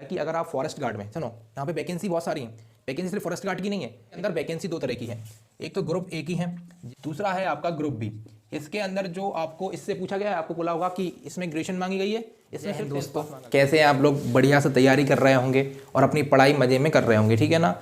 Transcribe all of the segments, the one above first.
कि अगर आप फॉरेस्ट गार्ड में सुनो, यहाँ पे वैकेंसी बहुत सारी है। वैकेंसी सिर्फ फॉरेस्ट गार्ड की नहीं है, अंदर वैकेंसी दो तरह की है। एक तो ग्रुप ए की है, दूसरा है आपका ग्रुप बी। इसके अंदर जो आपको इससे पूछा गया है, आपको बोला होगा कि इसमें ग्रेजुएशन मांगी गई है, इसमें सिर्फ दोस्तों कैसे आप लोग बढ़िया से तैयारी कर रहे होंगे और अपनी पढ़ाई मजे में कर रहे होंगे, ठीक है ना।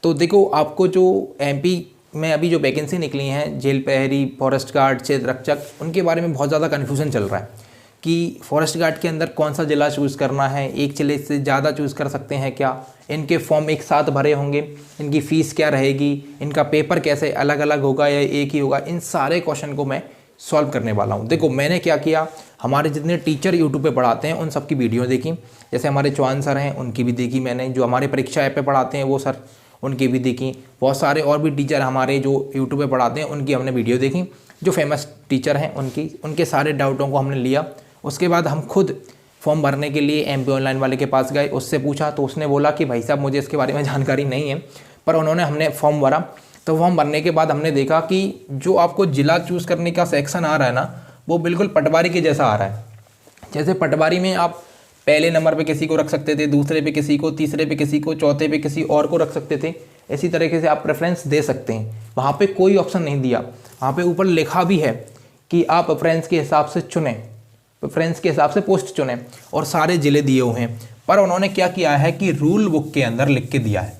तो देखो, आपको जो एमपी में अभी जो वैकेंसी निकली हैं, जेल प्रहरी, फॉरेस्ट गार्ड, क्षेत्र रक्षक, उनके बारे में बहुत ज़्यादा कन्फ्यूजन चल रहा है कि फॉरेस्ट गार्ड के अंदर कौन सा जिला चूज़ करना है, एक जिले से ज़्यादा चूज़ कर सकते हैं क्या, इनके फॉर्म एक साथ भरे होंगे, इनकी फ़ीस क्या रहेगी, इनका पेपर कैसे अलग अलग होगा या एक ही होगा। इन सारे क्वेश्चन को मैं सॉल्व करने वाला हूँ। देखो, मैंने क्या किया, हमारे जितने टीचर यूट्यूब पे पढ़ाते हैं उन सब की वीडियो देखी। जैसे हमारे चौहान सर हैं, उनकी भी देखी मैंने। जो हमारे परीक्षा ऐप पे पढ़ाते हैं वो सर, उनकी भी देखी। बहुत सारे और भी टीचर हमारे जो यूट्यूब पे पढ़ाते हैं उनकी हमने वीडियो देखी। जो फेमस टीचर हैं उनके सारे डाउटों को हमने लिया। उसके बाद हम खुद फॉर्म भरने के लिए एमपी ऑनलाइन वाले के पास गए, उससे पूछा तो उसने बोला कि भाई साहब मुझे इसके बारे में जानकारी नहीं है, पर हमने फॉर्म भरा। तो फॉर्म भरने के बाद हमने देखा कि जो आपको ज़िला चूज़ करने का सेक्शन आ रहा है ना, वो बिल्कुल पटवारी के जैसा आ रहा है। जैसे पटवारी में आप पहले नंबर पे किसी को रख सकते थे, दूसरे पे किसी को, तीसरे पे किसी को, चौथे पे किसी और को रख सकते थे। इसी तरीके से आप प्रेफरेंस दे सकते हैं। वहाँ पे कोई ऑप्शन नहीं दिया। वहाँ पे ऊपर लिखा भी है कि आप प्रेफरेंस के हिसाब से चुनें, प्रेफरेंस के हिसाब से पोस्ट चुनें, और सारे ज़िले दिए हुए हैं। पर उन्होंने क्या किया है कि रूल बुक के अंदर लिख के दिया है।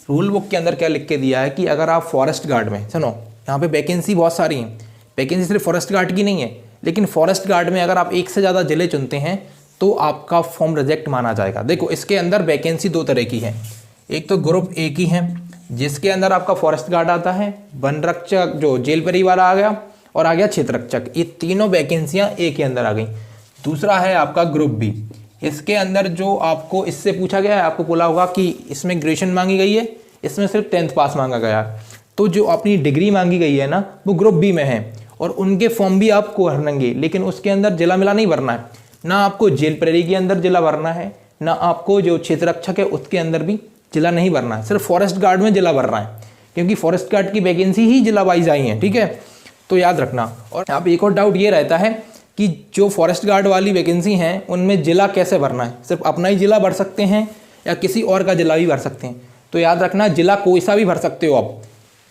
रूल बुक के अंदर क्या लिख के दिया है कि अगर आप फॉरेस्ट गार्ड में, सुनो, यहाँ पे वैकेंसी बहुत सारी हैं। वैकेंसी सिर्फ फॉरेस्ट गार्ड की नहीं है, लेकिन फॉरेस्ट गार्ड में अगर आप एक से ज़्यादा ज़िले चुनते हैं तो आपका फॉर्म रिजेक्ट माना जाएगा। देखो, इसके अंदर वैकेंसी दो तरह की है। एक तो ग्रुप ए की है, जिसके अंदर आपका फॉरेस्ट गार्ड आता है, वन रक्षक जो जेल प्रहरी वाला आ गया, और आ गया क्षेत्र रक्षक। ये तीनों वैकेंसियाँ ए के अंदर आ गई। दूसरा है आपका ग्रुप बी। इसके अंदर जो आपको इससे पूछा गया है, आपको बोला होगा कि इसमें ग्रेजुएशन मांगी गई है, इसमें सिर्फ 10th पास मांगा गया है। तो जो अपनी डिग्री मांगी गई है ना, वो ग्रुप बी में है, और उनके फॉर्म भी आपको भरेंगे, लेकिन उसके अंदर जिला मिला नहीं भरना है। ना आपको जेल प्रहरी के अंदर जिला भरना है, ना आपको जो क्षेत्र रक्षक है उसके अंदर भी जिला नहीं भरना है। सिर्फ फॉरेस्ट गार्ड में जिला भरना है, क्योंकि फॉरेस्ट गार्ड की वैकेंसी ही जिला वाइज आई है, ठीक है। तो याद रखना। और अब एक और डाउट ये रहता है कि जो फॉरेस्ट गार्ड वाली वैकेंसी हैं उनमें जिला कैसे भरना है, सिर्फ अपना ही जिला भर सकते हैं या किसी और का जिला भी भर सकते हैं। तो याद रखना, जिला कोई सा भी भर सकते हो आप,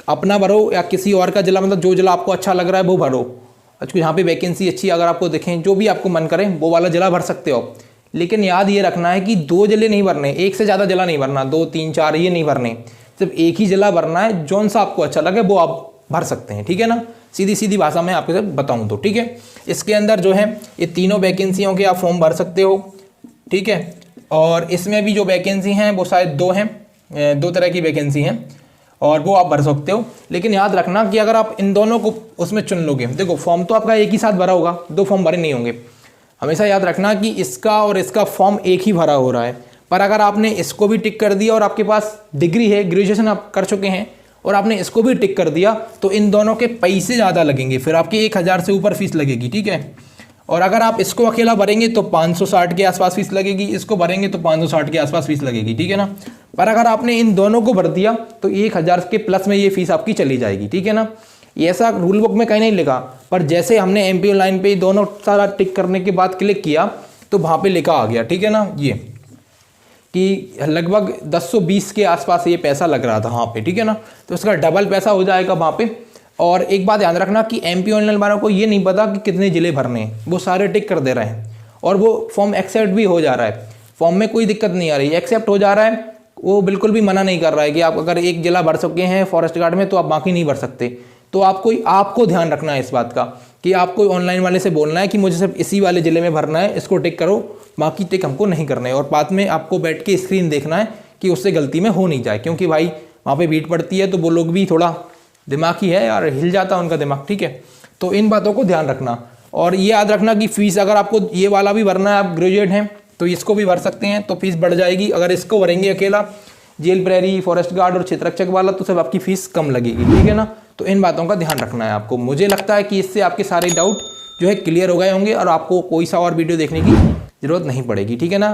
अपना भरो या किसी और का जिला, मतलब जो जिला आपको अच्छा लग रहा है वो भरो। अच्छा, यहाँ पे वैकेंसी अच्छी अगर आपको दिखें, जो भी आपको मन करे वो वाला जिला भर सकते हो। लेकिन याद ये रखना है कि दो जिले नहीं भरने, एक से ज़्यादा जिला नहीं भरना, 2, 3, 4 ये नहीं भरने, सिर्फ एक ही जिला भरना है। जौन सा आपको अच्छा लगे वो आप भर सकते हैं, ठीक है ना। सीधी सीधी भाषा में आपके साथ बताऊं तो, ठीक है। इसके अंदर जो है ये तीनों वैकेंसियों के आप फॉर्म भर सकते हो, ठीक है। और इसमें भी जो वैकेंसी हैं वो शायद 2 हैं, 2 तरह की वैकेंसी हैं, और वो आप भर सकते हो। लेकिन याद रखना कि अगर आप इन दोनों को उसमें चुन लोगे, देखो फॉर्म तो आपका एक ही साथ भरा होगा, 2 फॉर्म भरे नहीं होंगे। हमेशा याद रखना कि इसका और इसका फॉर्म एक ही भरा हो रहा है। पर अगर आपने इसको भी टिक कर दिया और आपके पास डिग्री है, ग्रेजुएशन आप कर चुके हैं, और आपने इसको भी टिक कर दिया, तो इन दोनों के पैसे ज़्यादा लगेंगे, फिर आपकी 1000 से ऊपर फीस लगेगी, ठीक है। और अगर आप इसको अकेला भरेंगे तो 560 के आसपास फीस लगेगी, इसको भरेंगे तो 560 के आसपास फीस लगेगी, ठीक है ना। पर अगर आपने इन दोनों को भर दिया तो 1000 के प्लस में ये फीस आपकी चली जाएगी, ठीक है ना। ये ऐसा रूल बुक में कहीं नहीं लिखा, पर जैसे हमने एमपी ऑनलाइन पे दोनों सारा टिक करने के बाद क्लिक किया तो वहाँ पे लिखा आ गया, ठीक है ना, ये कि लगभग 1020 के आसपास ये पैसा लग रहा था वहाँ पे, ठीक है ना। तो इसका डबल पैसा हो जाएगा वहाँ पे। और एक बात ध्यान रखना कि एमपी ऑनलाइन वालों को ये नहीं पता कि कितने ज़िले भरने हैं, वो सारे टिक कर दे रहे हैं, और वो फॉर्म एक्सेप्ट भी हो जा रहा है। फॉर्म में कोई दिक्कत नहीं आ रही, एक्सेप्ट हो जा रहा है। वो बिल्कुल भी मना नहीं कर रहा है कि आप अगर एक जिला भर चुके हैं फॉरेस्ट गार्ड में तो आप बाकी नहीं भर सकते। तो आपको ध्यान रखना है इस बात का कि आपको ऑनलाइन वाले से बोलना है कि मुझे सिर्फ इसी वाले ज़िले में भरना है, इसको टिक करो, बाकी टिक हमको नहीं करना है। और बाद में आपको बैठ के स्क्रीन देखना है कि उससे गलती में हो नहीं जाए, क्योंकि भाई वहाँ पे भीड़ पड़ती है तो वो लोग भी थोड़ा दिमागी है यार, हिल जाता है उनका दिमाग, ठीक है। तो इन बातों को ध्यान रखना। और ये याद रखना कि फ़ीस अगर आपको ये वाला भी भरना है, आप ग्रेजुएट हैं तो इसको भी भर सकते हैं, तो फीस बढ़ जाएगी। अगर इसको भरेंगे अकेला, जेल प्रहरी, फॉरेस्ट गार्ड और क्षेत्र रक्षक वाला, तो सब आपकी फ़ीस कम लगेगी, ठीक है ना। तो इन बातों का ध्यान रखना है आपको। मुझे लगता है कि इससे आपके सारे डाउट जो है क्लियर हो गए होंगे और आपको कोई सा और वीडियो देखने की ज़रूरत नहीं पड़ेगी, ठीक है ना।